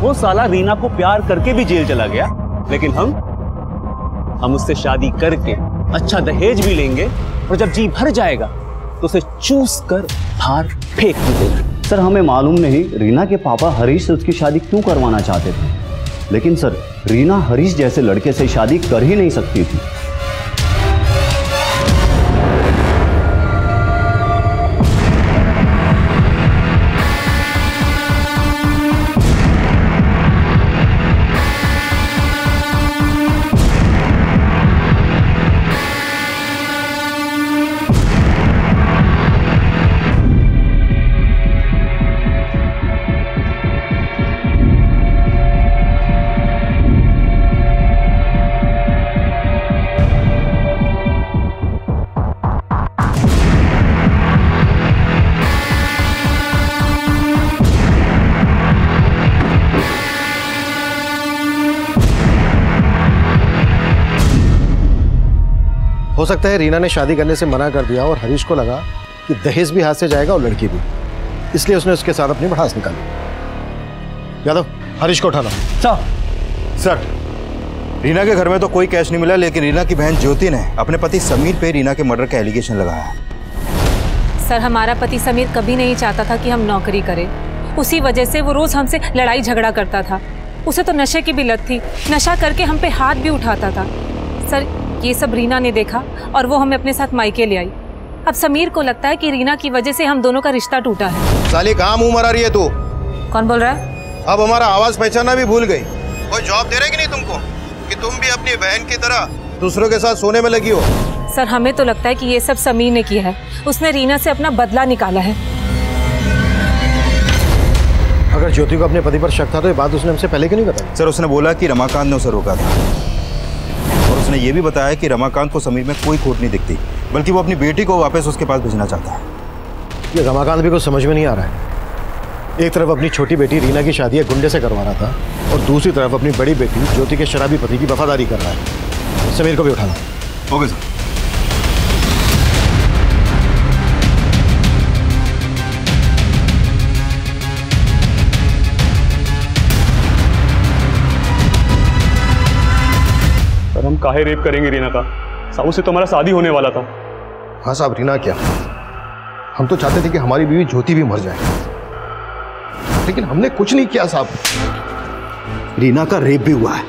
वो साला रीना को प्यार करके भी जेल चला गया, लेकिन हम उससे शादी करके अच्छा दहेज भी लेंगे और जब जी भर जाएगा तो उसे चूस कर बाहर फेंक भी देंगे।
सर हमें मालूम नहीं रीना के पापा हरीश से उसकी शादी क्यों करवाना चाहते थे, लेकिन सर रीना हरीश जैसे लड़के से शादी कर ही नहीं सकती थी।
हो सकता है रीना ने शादी करने से मना कर दिया और हरीश को लगा कि दहेज भी हाथ से जाएगा और लड़की भी, इसलिए उसने उसके साथ अपनी भड़ास निकाली। यादव हरीश को उठाना।
सर रीना के घर में तो कोई कैश नहीं मिला, लेकिन रीना की बहन ज्योति ने अपने पति समीर पे रीना के मर्डर का एलिगेशन लगाया।
सर हमारा पति समीर कभी नहीं चाहता था कि हम नौकरी करें। उसी वजह से वो रोज हमसे लड़ाई झगड़ा करता था। उसे तो नशे की भी लत थी, नशा करके हम पे हाथ भी उठाता था। सर ये सब रीना ने देखा और वो हमें अपने साथ मायके ले आई। अब समीर को लगता है कि रीना की वजह से हम दोनों का रिश्ता टूटा है।
साली कहाँ मुंह मरा रही है तू?
कौन बोल रहा है?
अब हमारा आवाज पहचानना भी भूल गई। कोई जॉब दे रहे कि नहीं तुमको कि तुम भी अपनी बहन की तरह दूसरों के साथ सोने में लगी हो?
सर हमें तो लगता है कि ये सब समीर ने किया है। उसने रीना से अपना बदला निकाला है।
अगर ज्योति को अपने पति पर शक था तो ये बात उसने हमसे पहले क्यों नहीं बताई?
सर उसने बोला कि रमाकांत ने उसे रोका था, और उसने ये भी बताया कि रमाकांत को समीर में कोई खोट नहीं दिखती, बल्कि वो अपनी बेटी को वापस उसके पास भेजना चाहता है।
ये रमाकांत भी कुछ समझ में नहीं आ रहा है। एक तरफ अपनी छोटी बेटी रीना की शादी एक गुंडे से करवा रहा था और दूसरी तरफ अपनी बड़ी बेटी ज्योति के शराबी पति की वफादारी कर रहा है। समीर को भी उठाना।
Okay sir.
काहे रेप करेंगे रीना का? साहब उससे तो हमारा शादी होने वाला था।
हाँ साहब, रीना क्या, हम तो चाहते थे कि हमारी बीवी ज्योति भी मर जाए, लेकिन हमने कुछ नहीं किया साहब।
रीना का रेप भी हुआ है।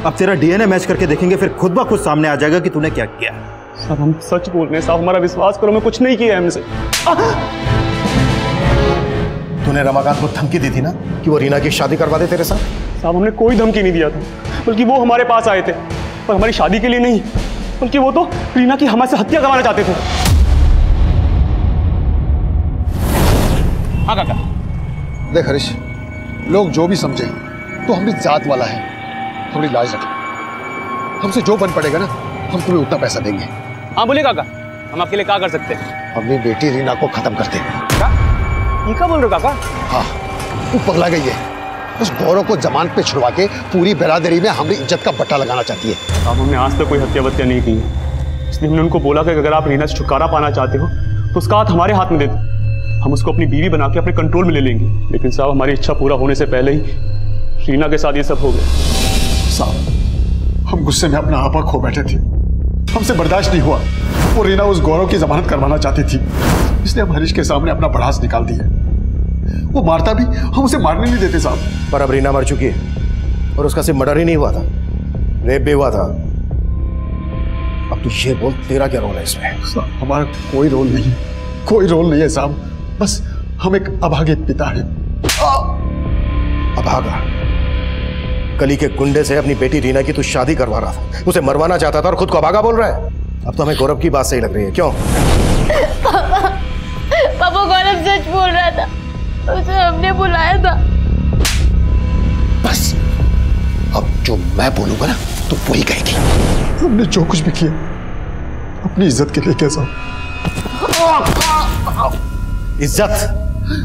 अब तेरा डीएनए मैच करके देखेंगे, फिर खुद ब खुद सामने आ जाएगा कि तूने क्या किया।
साहब हम सच बोल रहे हैं साहब, हमारा विश्वास करो, मैं कुछ नहीं किया है हमसे।
तूने रमाकांत को धमकी दी थी ना कि वो रीना की शादी करवा दे तेरे साथ?
साहब हमने कोई धमकी नहीं दिया था, बल्कि वो हमारे पास आए थे, पर हमारी शादी के लिए नहीं, बल्कि वो तो रीना की हमारे से हत्या करवाना चाहते थे। हाँ काका।
देख हरीश, लोग जो भी समझे तो हम भी जात वाला है, थोड़ी लाज रख। हमसे जो बन पड़ेगा ना, हम तुम्हें उतना पैसा देंगे।
हाँ बोले काका, हम आपके लिए क्या कर सकते हैं?
अपनी बेटी रीना को खत्म कर दे।
ये क्या बोल रहे हो काका?
हाँ, तू पगला गई है। उस गौरव को जमानत पे छुड़वा के पूरी बिरादरी में हमारी इज्जत का बट्टा लगाना चाहती है।
साहब हमने आज तक कोई हत्या वत्या नहीं की है, इसलिए हमने उनको बोला कि अगर आप रीना से छुटकारा पाना चाहते हो तो उसका हाथ हमारे हाथ में दे दो, हम उसको अपनी बीवी बना के अपने कंट्रोल में ले लेंगे। लेकिन साहब हमारी इच्छा पूरा होने से पहले ही रीना के साथ ये सब हो गया।
साहब हम गुस्से में अपना आपा खो बैठे थे, हमसे बर्दाश्त नहीं हुआ। वो रीना उस गौरव की जमानत करवाना चाहती थी, इसलिए हम हरीश के सामने अपना भड़ास निकाल दिया। वो मारता भी, हम उसे मारने नहीं देते साहब।
पर अब रीना मर चुकी है और उसका सिर्फ मर्डर ही नहीं हुआ था, रेप भी हुआ था। अब तू ये बोल, तेरा क्या रोल है इसमें?
साहब हमारा कोई रोल नहीं, कोई रोल नहीं है साहब, बस हम एक अभागे पिता है।
अभागा? कली के गुंडे से अपनी बेटी रीना की तू शादी करवा रहा था, उसे मरवाना चाहता था और खुद को अभागा बोल रहा है। अब तो हमें गौरव की बात सही लग रही है, क्यों?
पापा गौरव सच बोल रहा था, उसे हमने बुलाया था।
बस अब जो मैं बोलूंगा ना तो वही कहेगी।
हमने जो कुछ भी किया अपनी इज्जत के लिए किया साहब।
इज्जत?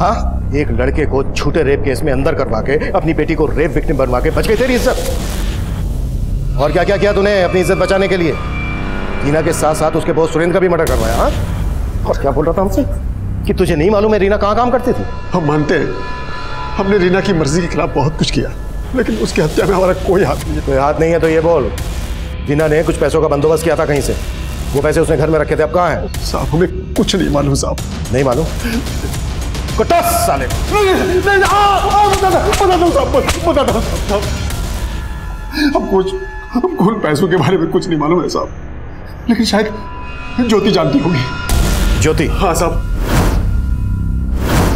हाँ, एक लड़के को झूठे रेप केस में अंदर करवा के अपनी बेटी को रेप विक्टिम बनवा के बच गई तेरी इज्जत। और क्या क्या किया तूने अपनी इज्जत बचाने के लिए? रीना के साथ साथ उसके बॉस सुरेंद्र का भी मर्डर करवाया। हाँ, और क्या बोल रहा था हमसे कि तुझे नहीं मालूम है रीना कहाँ काम करती थी?
हम मानते हैं हमने रीना की मर्जी के खिलाफ बहुत कुछ किया, लेकिन उसकी हत्या में हमारा कोई हाथ नहीं है।
कोई हाथ नहीं है तो ये बोल, रीना ने कुछ पैसों का बंदोबस्त किया था कहीं से, वो पैसे उसने घर में रखे थे, अब कहाँ है?
साहब हमें कुछ नहीं मालूम साहब।
नहीं मालूम? कुत्तास साले।
हमको उन पैसों के बारे में कुछ नहीं मालूम है साहब, लेकिन शायद ज्योति जानती होगी।
ज्योति?
हाँ साहब,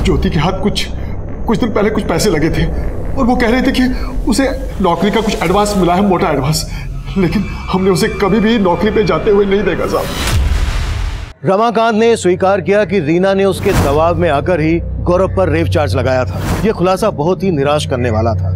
ज्योति के हाथ कुछ दिन पहले कुछ पैसे लगे थे और वो कह रहे थे कि उसे नौकरी का कुछ एडवांस मिला है, मोटा एडवांस, लेकिन हमने उसे कभी भी नौकरी पे जाते हुए नहीं देखा साहब।
रमाकांत ने स्वीकार किया कि रीना ने उसके दबाव में आकर ही गौरव पर रेप चार्ज लगाया था। यह खुलासा बहुत ही निराश करने वाला था।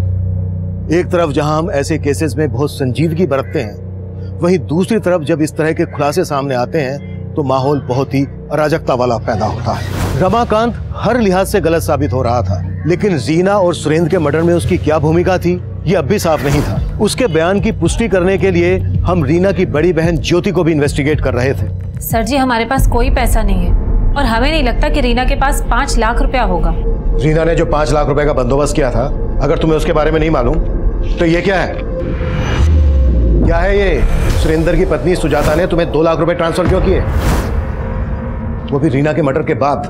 एक तरफ जहां हम ऐसे केसेस में बहुत संजीदगी बरतते हैं, वहीं दूसरी तरफ जब इस तरह के खुलासे सामने आते हैं तो माहौल बहुत ही अराजकता वाला पैदा होता है। रमाकांत हर लिहाज से गलत साबित हो रहा था, लेकिन रीना और सुरेंद्र के मर्डर में उसकी क्या भूमिका थी ये अब भी साफ नहीं था। उसके बयान की पुष्टि करने के लिए हम रीना की बड़ी बहन ज्योति को भी इन्वेस्टिगेट कर रहे थे।
सर जी हमारे पास कोई पैसा नहीं है और हमें नहीं लगता कि रीना के पास 5 लाख रुपया होगा।
रीना ने जो 5 लाख रुपए का बंदोबस्त किया था, अगर तुम्हें उसके बारे में नहीं मालूम तो ये क्या है? क्या है ये? सुरेंद्र की पत्नी सुजाता ने तुम्हें 2 लाख रुपए ट्रांसफर क्यों किए, वो भी रीना के मर्डर के बाद?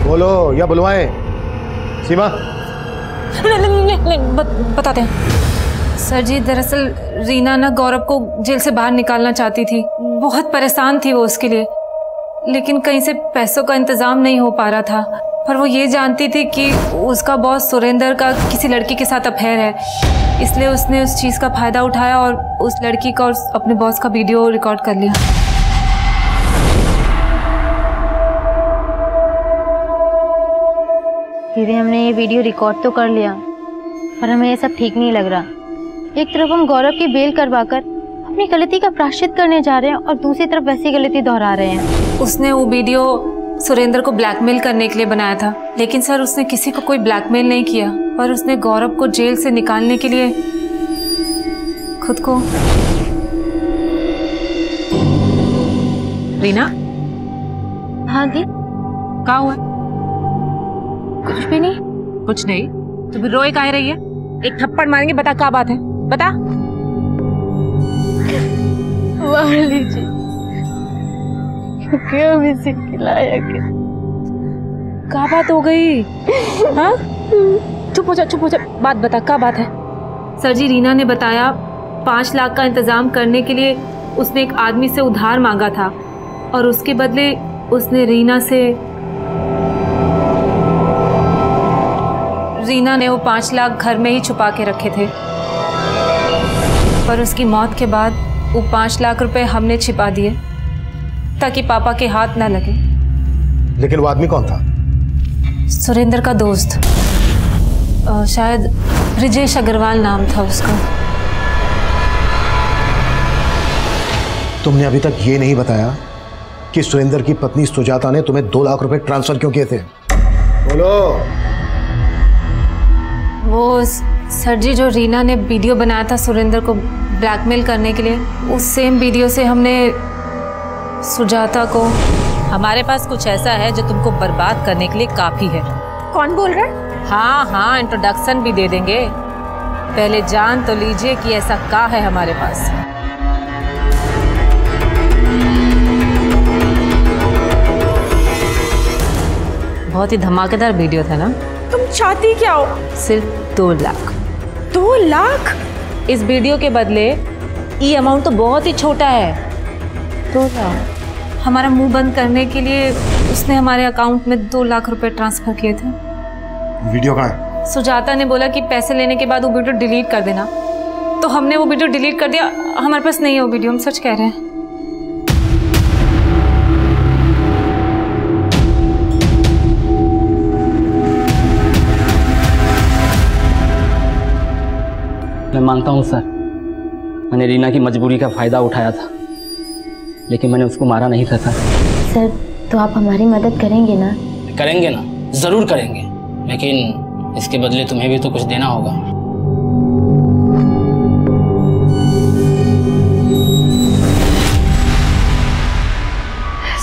बोलो या बुलवाएं? सीमा?
नहीं, बताते हैं सर जी। दरअसल रीना ना गौरव को जेल से बाहर निकालना चाहती थी, बहुत परेशान थी वो उसके लिए, लेकिन कहीं से पैसों का इंतजाम नहीं हो पा रहा था। पर वो ये जानती थी कि उसका बॉस सुरेंद्र का किसी लड़की के साथ अफेयर है, इसलिए उसने उस चीज़ का फायदा उठाया और उस लड़की का और अपने बॉस का वीडियो रिकॉर्ड कर लिया।
दीदी हमने ये वीडियो रिकॉर्ड तो कर लिया, पर हमें ये सब ठीक नहीं लग रहा। एक तरफ हम गौरव की बेल करवाकर अपनी गलती का प्रायश्चित करने जा रहे हैं और दूसरी तरफ वैसी गलती दोहरा रहे हैं।
उसने वो वीडियो सुरेंद्र को ब्लैकमेल करने के लिए बनाया था, लेकिन सर उसने किसी को कोई ब्लैकमेल नहीं किया, पर उसने गौरव को जेल से निकालने के लिए खुद को। रीना?
हाँ दी?
क्या हुआ?
कुछ भी नहीं।
कुछ नहीं तो फिर रोए काहे रही है? एक थप्पड़ मारेंगे, बता क्या बात है, बता।
खा लीजिए, क्योंकि हम इसे खिलाया के।
क्या बात हो गई? हाँ, चुप हो जा, चुप हो जा, बात बता, क्या बात है? सर जी, रीना ने बताया 5 लाख का इंतजाम करने के लिए उसने एक आदमी से उधार मांगा था और उसके बदले उसने रीना ने वो 5 लाख घर में ही छुपा के रखे थे, पर उसकी मौत के बाद वो 5 लाख रुपए हमने छिपा दिए ताकि पापा के हाथ ना लगे।
लेकिन वो आदमी कौन था?
सुरेंद्र का दोस्त, शायद ब्रिजेश अग्रवाल नाम था उसका।
तुमने अभी तक ये नहीं बताया कि सुरेंद्र की पत्नी सुजाता ने तुम्हें 2 लाख रुपए ट्रांसफर क्यों किए थे? बोलो।
वो सर जी, जो रीना ने वीडियो बनाया था सुरेंद्र को ब्लैकमेल करने के लिए, उस सेम वीडियो से हमने सुजाता को।
हमारे पास कुछ ऐसा है जो तुमको बर्बाद करने के लिए काफी है।
कौन बोल रहा है?
हाँ हाँ, इंट्रोडक्शन भी दे देंगे, पहले जान तो लीजिए कि ऐसा क्या है हमारे पास। बहुत ही धमाकेदार वीडियो था ना?
तुम चाहती क्या हो?
सिर्फ 2 लाख।
2 लाख? इस वीडियो के बदले ये अमाउंट तो बहुत ही छोटा है। 2 लाख? हमारा मुंह बंद करने के लिए उसने हमारे अकाउंट में 2 लाख रुपए ट्रांसफर किए थे।
वीडियो कहाँ है?
सुजाता ने बोला कि पैसे लेने के बाद वो वीडियो डिलीट कर देना, तो हमने वो वीडियो डिलीट कर दिया। हमारे पास नहीं है वो वीडियो, हम सच कह रहे हैं।
मैं मानता हूँ सर, मैंने रीना की मजबूरी का फ़ायदा उठाया था, लेकिन मैंने उसको मारा नहीं था
सर। तो आप हमारी मदद करेंगे ना?
करेंगे ना, ज़रूर करेंगे, लेकिन इसके बदले तुम्हें भी तो कुछ देना होगा।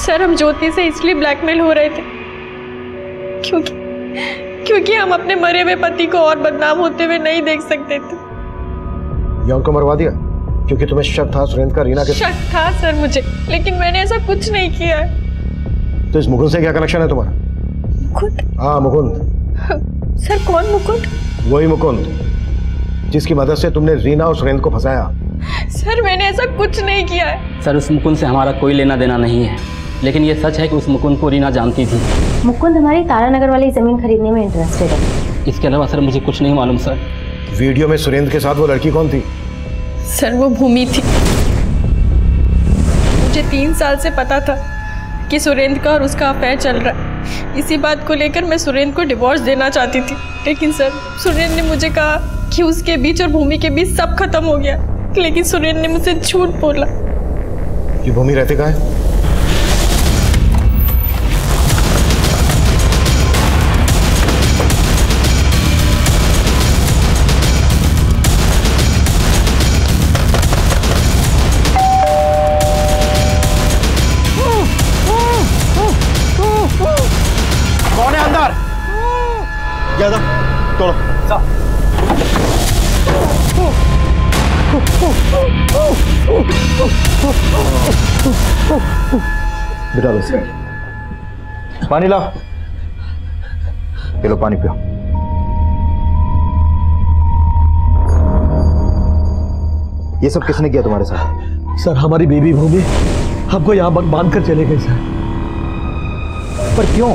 सर, हम ज्योति से इसलिए ब्लैकमेल हो रहे थे क्योंकि हम अपने मरे हुए पति को और बदनाम होते हुए नहीं देख सकते थे।
या उनको मरवा दिया क्योंकि तुम्हें शक था सुरेंद्र का रीना के साथ?
शक था सर मुझे, लेकिन मैंने ऐसा कुछ नहीं किया है।
तो इस मुकुंद से क्या कनेक्शन है तुम्हारा?
मुकुंद?
हाँ, मुकुंद।
सर, कौन मुकुंद?
वही मुकुंद जिसकी मदद से तुमने रीना और सुरेंद्र को फंसाया।
सर, मैंने ऐसा कुछ नहीं किया है।
सर, उस मुकुंद से हमारा कोई लेना देना नहीं है, लेकिन ये सच है कि उस मुकुंद को रीना जानती थी।
मुकुंद हमारी तारानगर वाली जमीन खरीदने में इंटरेस्टेड है।
इसके अलावा सर मुझे कुछ नहीं मालूम सर।
वीडियो में सुरेंद्र के साथ वो लड़की कौन थी?
सर, वो भूमि थी। मुझे 3 साल से पता था कि सुरेंद्र का और उसका अफेयर चल रहा है। इसी बात को लेकर मैं सुरेंद्र को डिवोर्स देना चाहती थी, लेकिन सर, सुरेंद्र ने मुझे कहा कि उसके बीच और भूमि के बीच सब खत्म हो गया। लेकिन सुरेंद्र ने मुझसे झूठ बोला।
ये भूमि रहती कहाँ है?
कौन है अंदर?
ज्यादा तोड़ो।
बिठा लो इसे। पानी लाओ। ये लो पानी पियो। ये सब किसने किया तुम्हारे साथ?
सर, हमारी बेबी भूमि हमको यहाँ बांध कर चले गए सर।
पर क्यों?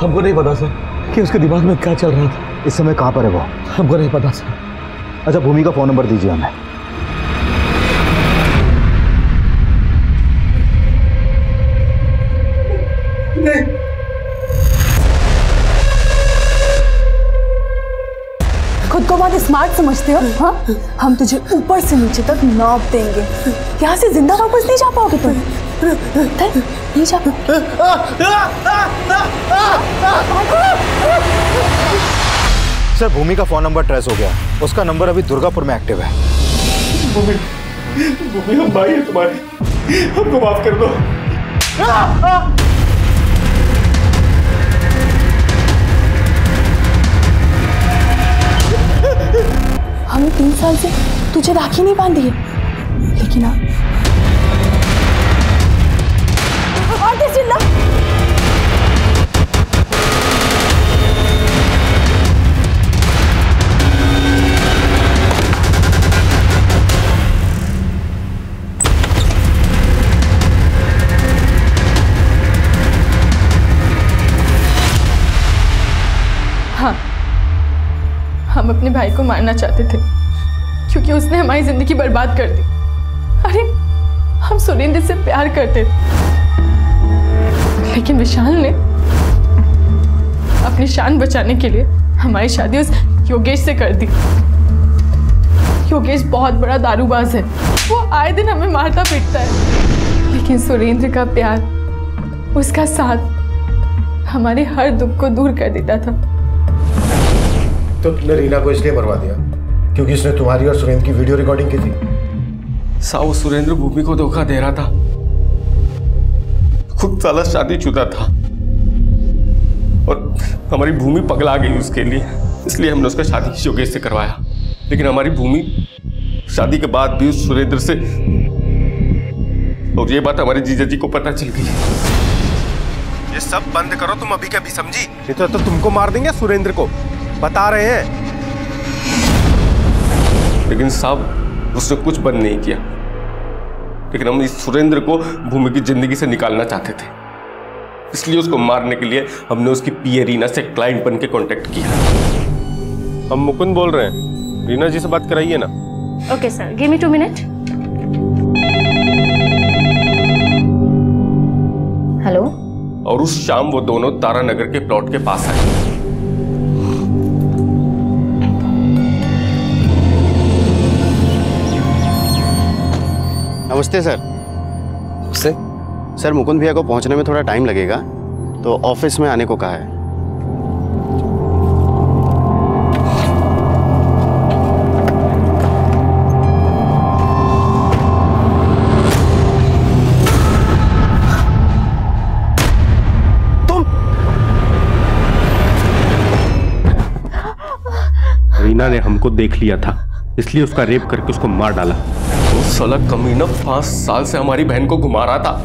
हमको नहीं पता सर कि उसके दिमाग में क्या चल रहा था।
इस समय कहाँ पर है वो?
हमको नहीं पता सर।
अच्छा, भूमि का फोन नंबर दीजिए हमें।
खुद को बहुत स्मार्ट समझते हो? हाँ, हम तुझे ऊपर से नीचे तक नाप देंगे। यहाँ से जिंदा वापस नहीं जा पाओगे तुम। नहीं जा पाओगे।
सर, भूमि का फोन नंबर ट्रेस हो गया। उसका नंबर अभी दुर्गापुर में एक्टिव है।
भूमि हम भाई है तुम्हारे, हमको माफ कर दो।
हमने 3 साल से तुझे राखी नहीं बांधी है, लेकिन अब
हम अपने भाई को मारना चाहते थे क्योंकि उसने हमारी जिंदगी बर्बाद कर दी। अरे हम सुरेंद्र से प्यार करते थे, लेकिन विशाल ने अपनी शान बचाने के लिए हमारी शादी उस योगेश से कर दी। योगेश बहुत बड़ा दारूबाज है, वो आए दिन हमें मारता पीटता है, लेकिन सुरेंद्र का प्यार, उसका साथ हमारे हर दुख को दूर कर देता था।
तो तुमने रीना को इसलिए मरवा दिया क्योंकि उसने तुम्हारी और सुरेंद्र की वीडियो रिकॉर्डिंग की थी?
साहब सुरेंद्र भूमि को धोखा दे रहा था, खुद साला शादीशुदा था और हमारी भूमि पगला गई उसके लिए, इसलिए हमने उसका शादी योगेश से करवाया। लेकिन हमारी भूमि शादी के बाद भी उस सुरेंद्र से, और ये बात हमारे जीजा जी को पता चल गई।
ये सब बंद करो तुम अभी, क्या भी समझी? नहीं तो तुमको मार देंगे सुरेंद्र को, बता रहे हैं।
लेकिन साहब उसने कुछ बंद नहीं किया, लेकिन हम इस सुरेंद्र को भूमि की जिंदगी से निकालना चाहते थे, इसलिए उसको मारने के लिए हमने उसकी पीए रीना से क्लाइंट बन के कॉन्टेक्ट किया।
हम मुकुंद बोल रहे हैं, रीना जी से बात कराइए ना।
Okay sir, give me 2 minute. Hello.
और उस शाम वो दोनों तारानगर के प्लॉट के पास आए।
नमस्ते सर। सर मुकुंद भैया को पहुंचने में थोड़ा टाइम लगेगा, तो ऑफिस में आने को कहा है।
रीना ने हमको देख लिया था, इसलिए उसका रेप करके उसको मार डाला।
वो साला कमीना 5 साल से हमारी बहन को घुमा रहा था,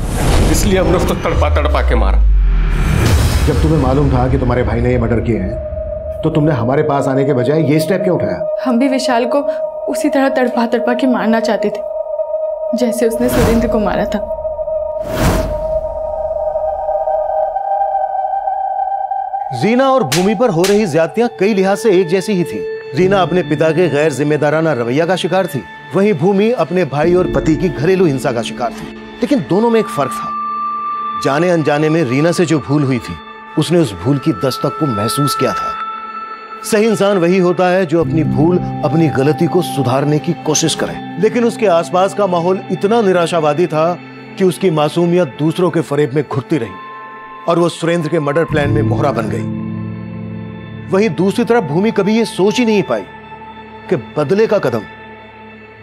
इसलिए हमने उसको तड़पा तड़पा के मारा।
जब तुम्हें मालूम था कि तुम्हारे भाई ने ये मर्डर किया है, तो तुमने हमारे पास आने के बजाय ये स्टेप क्यों उठाया?
हम भी विशाल को उसी तरह तड़पा तड़पा के मारना चाहते थे जैसे उसने सुरेंद्र को मारा था।
रीना और भूमि पर हो रही ज्यादतियां कई लिहाज से एक जैसी ही थी। रीना अपने पिता के गैर जिम्मेदाराना रवैया का शिकार थी, वहीं भूमि अपने भाई और पति की घरेलू हिंसा का शिकार थी। लेकिन दोनों में एक फर्क था। जाने अनजाने में रीना से जो भूल हुई थी, उसने उस भूल की दस्तक को महसूस किया था। सही इंसान वही होता है जो अपनी भूल, अपनी गलती को सुधारने की कोशिश करे। लेकिन उसके आसपास का माहौल इतना निराशावादी था कि उसकी मासूमियत दूसरों के फरेब में घुटती रही और वो सुरेंद्र के मर्डर प्लान में मोहरा बन गई। वहीं दूसरी तरफ भूमि कभी ये सोच ही नहीं पाई कि बदले का कदम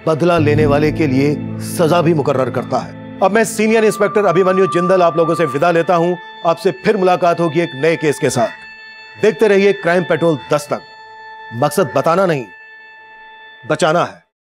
बदला लेने वाले के लिए सजा भी मुकर्रर करता है। अब मैं सीनियर इंस्पेक्टर अभिमन्यु जिंदल आप लोगों से विदा लेता हूं। आपसे फिर मुलाकात होगी एक नए केस के साथ। देखते रहिए क्राइम पेट्रोल दस्तक। मकसद बताना नहीं, बचाना है।